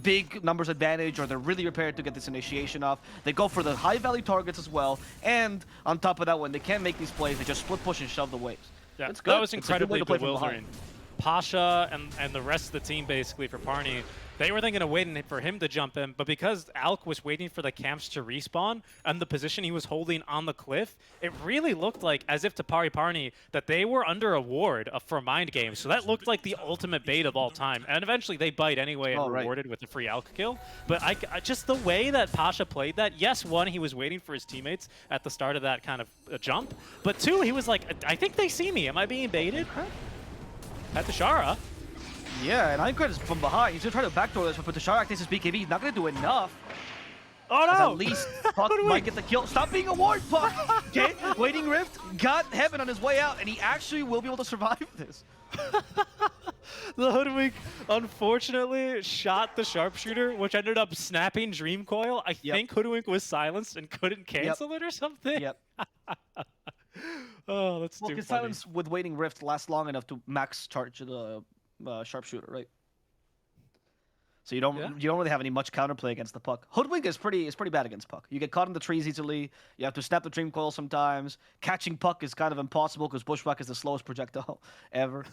big numbers advantage, or they're really prepared to get this initiation off. They go for the high value targets as well, and on top of that, when they can't make these plays, they just split push and shove the waves. Yeah, It's good. that was It's a good way incredibly to play from behind. bewildering. Pasha and the rest of the team, basically, for Parni, they were then going to wait for him to jump in, but because Alk was waiting for the camps to respawn and the position he was holding on the cliff, it really looked like, as if to Pari Parni, that they were under a ward for mind games. So that looked like the ultimate bait of all time. And eventually they bite anyway and rewarded with a free Alk kill. But I just the way that Pasha played that, yes, one, he was waiting for his teammates at the start of that kind of jump, but two, he was like, I think they see me. Am I being baited? At the Shara. Yeah, and Aincrad is from behind. He's going to try to backdoor this, but Tashara acts as BKB. He's not going to do enough. Oh no! At least Puck might get the kill. Stop being a ward, Puck! Okay, Waiting Rift got Heaven on his way out, and he actually will be able to survive this. The Hoodwink, unfortunately, shot the Sharpshooter, which ended up snapping Dream Coil. I think Hoodwink was silenced and couldn't cancel it or something. Yep. Oh, that's too because funny. silence with Waiting Rift lasts long enough to max charge the Sharpshooter, right? So you don't really have any much counterplay against the Puck. Hoodwink is pretty bad against Puck. You get caught in the trees easily. You have to snap the Dream Coil sometimes. Catching Puck is kind of impossible because Bushwhack is the slowest projectile ever.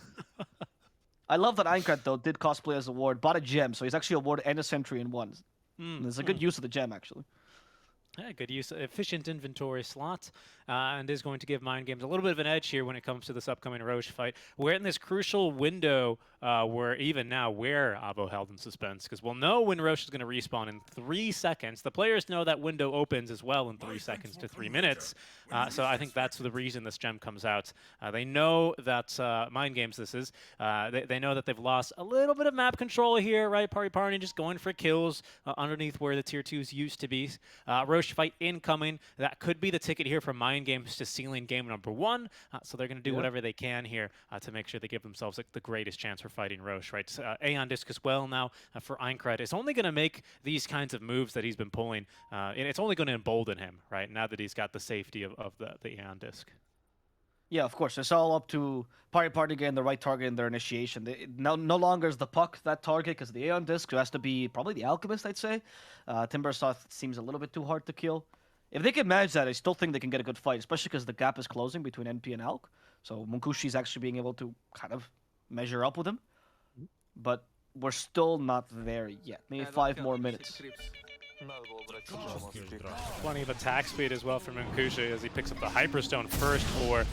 I love that Aincrad, though, did cosplay as a ward, bought a gem, so he's actually a ward and a sentry in one. And it's a good use of the gem, actually. Yeah, good use, efficient inventory slot, and is going to give Mind Games a little bit of an edge here when it comes to this upcoming Roche fight. We're in this crucial window where even now where Avo held in suspense, because we'll know when Roche is going to respawn in 3 seconds. The players know that window opens as well in 3 seconds to 3 minutes, so I think that's the reason this gem comes out. They know that Mind Games this is. They know that they've lost a little bit of map control here, right? Pari Parni just going for kills underneath where the tier 2s used to be. Roche fight incoming. That could be the ticket here for Mind Games to sealing game number 1. So they're going to do whatever they can here to make sure they give themselves like, the greatest chance for fighting Roche, right? Aeon Disc as well now for Aincrad. It's only going to make these kinds of moves that he's been pulling, and it's only going to embolden him, right? Now that he's got the safety of the Aeon Disc. Yeah, of course. It's all up to Pari Parni getting the right target in their initiation. No longer is the Puck that target because the Aeon Disc has to be probably the Alchemist, I'd say. Timbersaw seems a little bit too hard to kill. If they can manage that, I still think they can get a good fight, especially because the gap is closing between NP and Alk. So Munkushi's actually being able to kind of measure up with him. But we're still not there yet. Maybe 5 more minutes. Plenty of attack speed as well from Munkushi as he picks up the Hyperstone first for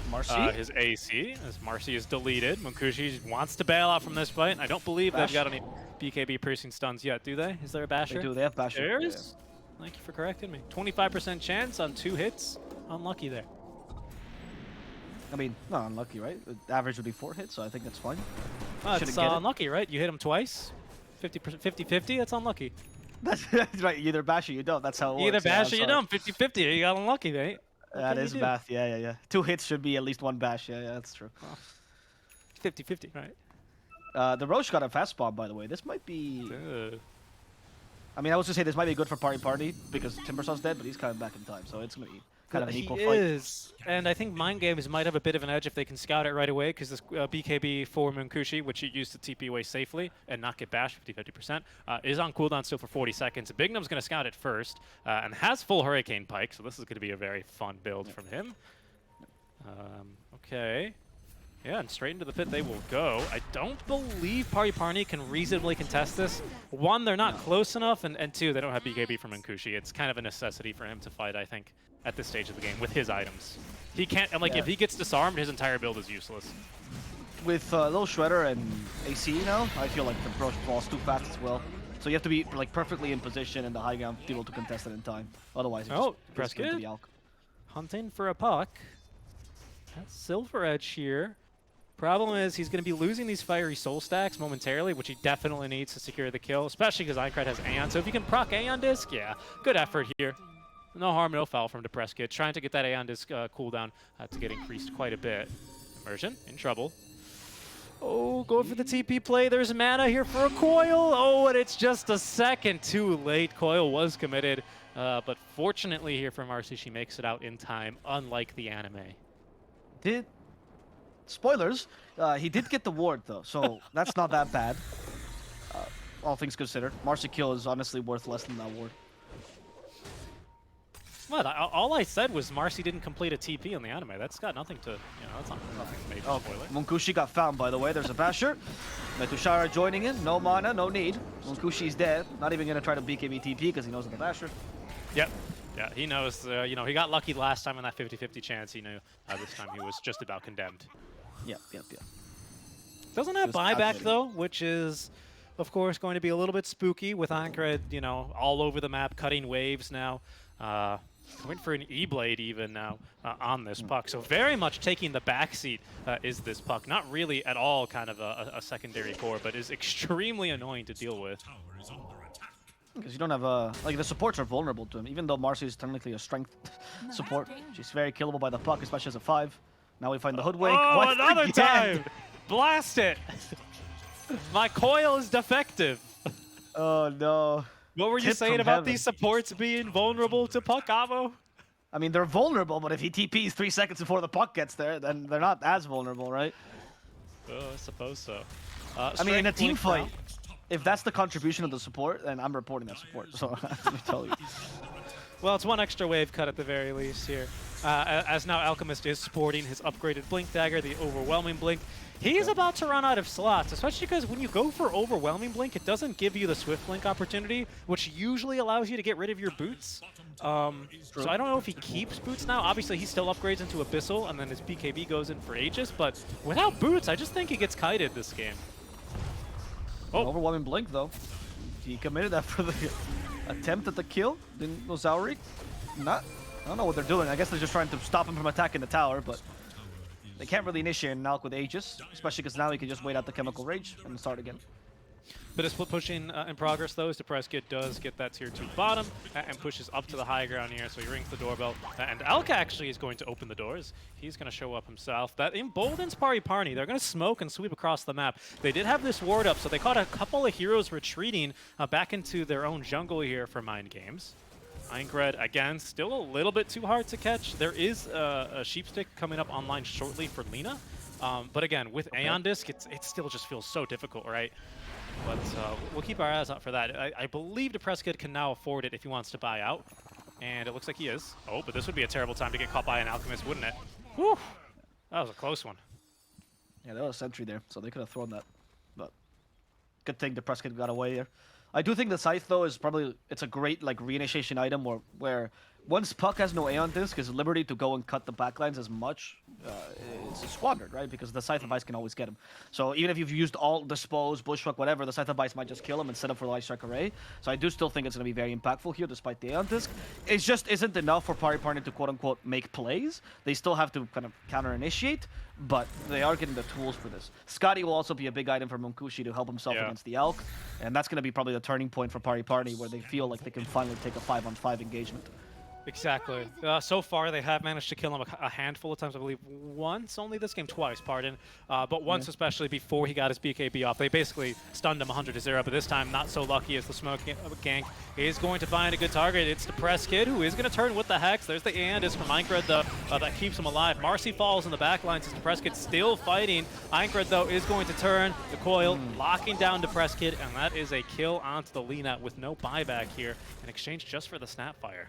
his AC, as Marcy is deleted. Munkushi wants to bail out from this fight. I don't believe they've got any BKB piercing stuns yet, do they? Is there a Basher? They do, they have Basher. There is? Thank you for correcting me. 25% chance on 2 hits. Unlucky there. I mean, not unlucky, right? The average would be 4 hits, so I think that's fine. It's unlucky, right? You hit him twice. 50%, 50-50, that's unlucky. That's right. You either bash or you don't. That's how it works. Either bash or you don't. 50-50. You got unlucky, mate. That is math. Yeah. 2 hits should be at least 1 bash. Yeah, that's true. 50-50, right? The Roche got a fast spawn, by the way. This might be... I mean, I was just say this might be good for Pari Parni because Timbersaw's dead, but he's coming back in time, so it's going to be kind of an equal fight. He is, and I think Mind Games might have a bit of an edge if they can scout it right away, because this BKB for Munkushi, which he used to TP away safely and not get bashed 50-50%, is on cooldown still for 40 seconds. Bignum's going to scout it first, and has full Hurricane Pike, so this is going to be a very fun build from him. Okay. Yeah, and straight into the pit they will go. I don't believe Pari Parni can reasonably contest this. 1, they're not close enough, and 2, they don't have BKB from Munkushi. It's kind of a necessity for him to fight, I think, at this stage of the game with his items. He can't, and like, if he gets disarmed, his entire build is useless. With Little Shredder and AC now, I feel like the Roche falls too fast as well. So you have to be like perfectly in position and the high ground to be able to contest it in time. Otherwise, you just press into the Alk. Hunting for a Puck. That's Silver Edge here. Problem is he's going to be losing these fiery soul stacks momentarily, which he definitely needs to secure the kill, especially because Aincrad has Aeon. So if you can proc Aeon Disc, yeah, good effort here. No harm, no foul from Depressed Kid. Trying to get that Aeon Disc cooldown to get increased quite a bit. Immersion, in trouble. Oh, going for the TP play. There's mana here for a Coil. Oh, and it's just a second too late. Coil was committed, but fortunately here for Marcy, she makes it out in time, unlike the anime. Spoilers, he did get the ward though, so that's not that bad. all things considered. Marcy kill is honestly worth less than that ward. What? All I said was Marcy didn't complete a TP on the anime. That's got nothing to, that's not nothing major spoiler. Munkushi got found, by the way. There's a basher. Metushara joining in. No mana, no need. Munkushi's dead. Not even going to try to BKB TP because he knows the basher. Yep. Yeah, he knows, he got lucky last time on that 50-50 chance. He knew this time he was just about condemned. Yep. Doesn't have buyback, though, which is, of course, going to be a little bit spooky with Ankred, all over the map, cutting waves now. Going for an E-Blade even now on this puck. So very much taking the backseat is this puck. Not really at all kind of a secondary core, but is extremely annoying to deal with. Because you don't have the supports are vulnerable to him. Even though Marcy is technically a strength support, she's very killable by the puck, especially as a 5. Now we find the hoodwink. Oh, another time! Blast it! My coil is defective. Oh no. What were you saying about these supports being vulnerable to puck, Avo? I mean, they're vulnerable, but if he TPs 3 seconds before the puck gets there, then they're not as vulnerable, right? Oh, I suppose so. I mean, in a team fight, if that's the contribution of the support, then I'm reporting that support. So let me tell you. Well, it's one extra wave cut at the very least here. As now Alchemist is sporting his upgraded Blink Dagger, the Overwhelming Blink. He's about to run out of slots, especially because when you go for Overwhelming Blink, it doesn't give you the Swift Blink opportunity, which usually allows you to get rid of your boots. So I don't know if he keeps boots now. Obviously, he still upgrades into Abyssal, and then his BKB goes in for Aegis, but without boots, I just think he gets kited this game. Oh. Overwhelming Blink, though. He committed that for the attempt at the kill. Didn't know Zauri. I don't know what they're doing. I guess they're just trying to stop him from attacking the tower, but they can't really initiate an Alk with Aegis, especially because now he can just wait out the Chemical Rage and start again. Bit of split pushing in progress, though, as Depressed Kid does get that tier 2 bottom and pushes up to the high ground here, so he rings the doorbell. And Alka actually is going to open the doors. He's going to show up himself. That emboldens Pari Parni. They're going to smoke and sweep across the map. They did have this ward up, so they caught a couple of heroes retreating back into their own jungle here for Mind Games. Aincred, again, still a little bit too hard to catch. There is a Sheepstick coming up online shortly for Lina. But again, with Aeon Disc, it still just feels so difficult, right? But we'll keep our eyes out for that. I believe Depressed Kid can now afford it if he wants to buy out. And it looks like he is. Oh, but this would be a terrible time to get caught by an Alchemist, wouldn't it? Whew! That was a close one. Yeah, there was a sentry there, so they could have thrown that. But good thing Depressed Kid got away here. I do think the Scythe, though, is probably, it's a great reinitiation item where once Puck has no Aeon Disc, his liberty to go and cut the backlines as much is squandered, right? Because the Scythe of Ice can always get him. So even if you've used all Dispose, Bushwhack, whatever, the Scythe of Ice might just kill him and set up for the Light Strike Array. So I do still think it's going to be very impactful here, despite the Aeon Disc. It just isn't enough for Pari Parni to quote-unquote make plays. They still have to kind of counter-initiate, but they are getting the tools for this. Scotty will also be a big item for Munkushi to help himself against the Alk, and that's going to be probably the turning point for Pari Parni, where they feel like they can finally take a 5-on-5 engagement. Exactly. So far, they have managed to kill him a handful of times, I believe once, only this game twice, pardon. But once especially before he got his BKB off. They basically stunned him 100-0, but this time not so lucky as the Smoke Gank is going to find a good target. It's Depressed Kid, who is going to turn with the Hex. There's the Aeondis from Aincred, though, that keeps him alive. Marcy falls in the back line, since Depressed Kid still fighting. Aincred, though, is going to turn the coil, locking down Depressed Kid, and that is a kill onto the Lina with no buyback here in exchange just for the Snapfire.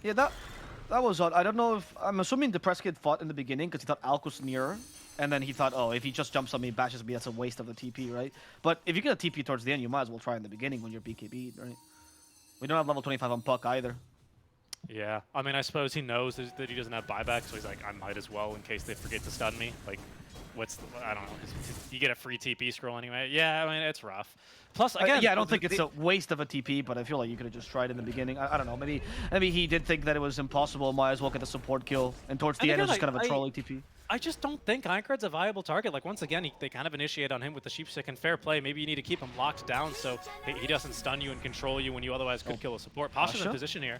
Yeah, that was odd. I don't know if... I'm assuming Depressed Kid fought in the beginning because he thought Alk was nearer. And then he thought, oh, if he just jumps on me, bashes me, that's a waste of the TP, right? But if you get a TP towards the end, you might as well try in the beginning when you're BKB'd, right? We don't have level 25 on Puck either. Yeah, I mean, I suppose he knows that he doesn't have buyback, so he's like, I might as well in case they forget to stun me. Like, I don't know. You get a free TP scroll anyway. Yeah, I mean, it's rough. Plus, again... yeah, I don't think it's a waste of a TP, but I feel like you could have just tried in the beginning. I don't know. Maybe he did think that it was impossible. Might as well get the support kill. And towards the end, it was just kind of a trolling TP. I just don't think Aincred's a viable target. Like, once again, they kind of initiate on him with the Sheepstick, and fair play. Maybe you need to keep him locked down so he doesn't stun you and control you when you otherwise could kill a support. Pasha's in position here.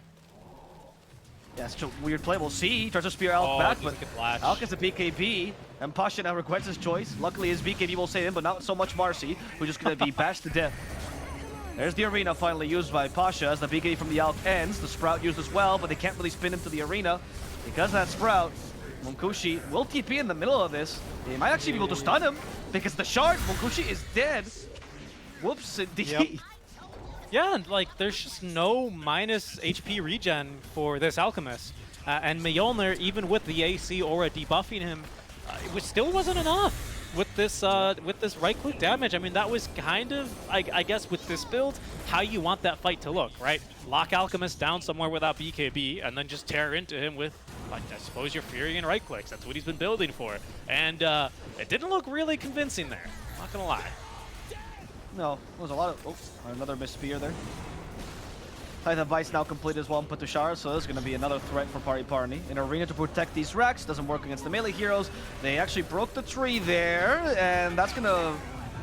Yeah, it's a weird play. We'll see. He tries to spear Alk back, but Alk gets a BKB, and Pasha now regrets his choice. Luckily, his BKB will save him, but not so much Marcy, who's just going to be bashed to death. There's the arena finally used by Pasha as the BKB from the Alk ends. The Sprout used as well, but they can't really spin him to the arena because of that Sprout. Munkushi will TP in the middle of this. They might actually be able to stun him because the Shard, Munkushi is dead. Whoops, indeed. Yep. Yeah, and like there's just no minus HP regen for this Alchemist. And Mjolnir, even with the AC aura debuffing him, it still wasn't enough with this right-click damage. I mean, that was kind of, I guess, with this build, how you want that fight to look, right? Lock Alchemist down somewhere without BKB, and then just tear into him with, like, I suppose, your Fury and right-clicks. That's what he's been building for. And it didn't look really convincing there, not gonna lie. No, there was a lot of... Oh, another missed spear there. Titan Vice now complete as well and put to Shard, so there's going to be another threat for Pari Parni. An arena to protect these racks, doesn't work against the melee heroes. They actually broke the tree there, and that's going to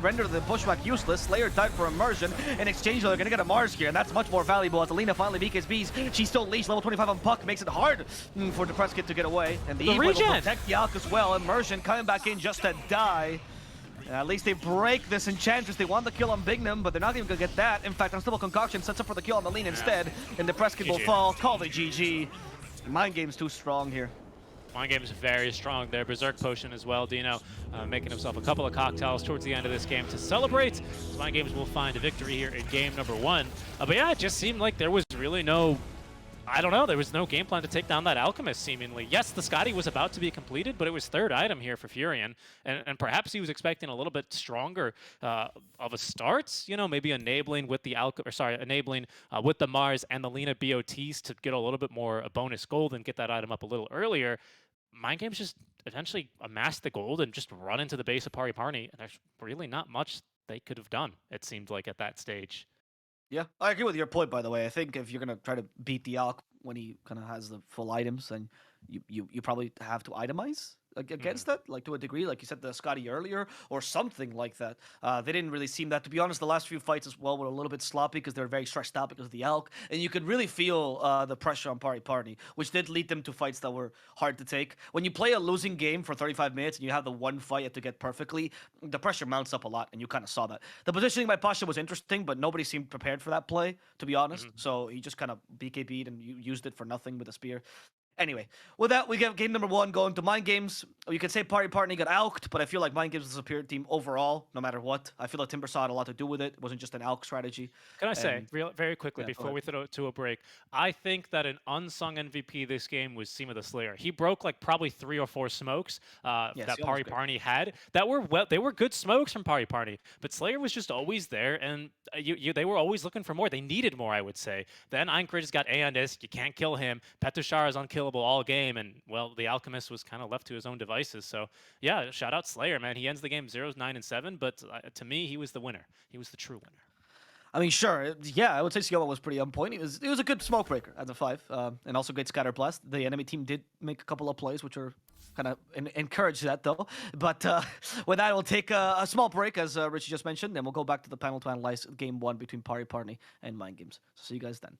render the pushback useless. Slayer died for immersion. In exchange, they're going to get a Mars here, and that's much more valuable as Alina finally BKBs. She's still leashed, level 25 on Puck, makes it hard for the press kit to get away. And the Eve will protect the Alk as well. Immersion coming back in just to die. At least they break this Enchantress. They want the kill on Bignum, but they're not even going to get that. In fact, Unstable Concoction sets up for the kill on the Lean instead, and the press kit will fall. Call the GG. Mind Game's too strong here. Mind Game's very strong there. Berserk Potion as well. Dino making himself a couple of cocktails towards the end of this game to celebrate. Mind Games will find a victory here in game number 1. But yeah, it just seemed like there was really no... I don't know, there was no game plan to take down that Alchemist, seemingly. Yes, the Scotty was about to be completed, but it was third item here for Furion, and perhaps he was expecting a little bit stronger of a start, you know, maybe enabling with the with the Mars and the Lina BOTs to get a little bit more a bonus gold and get that item up a little earlier. Mind Games just eventually amassed the gold and just run into the base of Pari Parni, and there's really not much they could have done, it seemed like, at that stage. Yeah, I agree with your point, by the way. I think if you're going to try to beat the Alk when he kind of has the full items, then you probably have to itemize against that, like to a degree, like you said, the Scotty earlier, or something like that. They didn't really seem that. To be honest, the last few fights as well were a little bit sloppy because they were very stressed out because of the Alk, and you could really feel the pressure on Pari Parni, which did lead them to fights that were hard to take. When you play a losing game for 35 minutes and you have the one fight you have to get perfectly, the pressure mounts up a lot, and you kind of saw that. The positioning by Pasha was interesting, but nobody seemed prepared for that play, to be honest. So he just kind of BKB'd and used it for nothing with a spear. Anyway, with that, we get game number 1 going to Mind Games. You could say Pari Parni got alked, but I feel like Mind Games is a superior team overall, no matter what. I feel like Timbersaw had a lot to do with it. It wasn't just an alk strategy. Can I say, very quickly, before we throw to a break, I think that an unsung MVP this game was Seema the Slayer. He broke like probably 3 or 4 smokes that Pari Parni had. They were good smokes from Pari Parni, but Slayer was just always there, and they were always looking for more. They needed more, I would say. Then Einkrich got Aeondis. You can't kill him. Petushar is unkillable all game, and well, the Alchemist was kind of left to his own devices. So yeah, shout out Slayer, man. He ends the game 0, 9, and 7, but to me, he was the winner. He was the true winner. I mean, sure, yeah, I would say Sioma was pretty on point. He was a good smoke breaker at the 5, and also great scatter blast. The enemy team did make a couple of plays, which are kind of encourage that though. But with that, we'll take a small break, as Richie just mentioned, and we'll go back to the panel to analyze game 1 between Pari Parni and Mind Games. So see you guys then.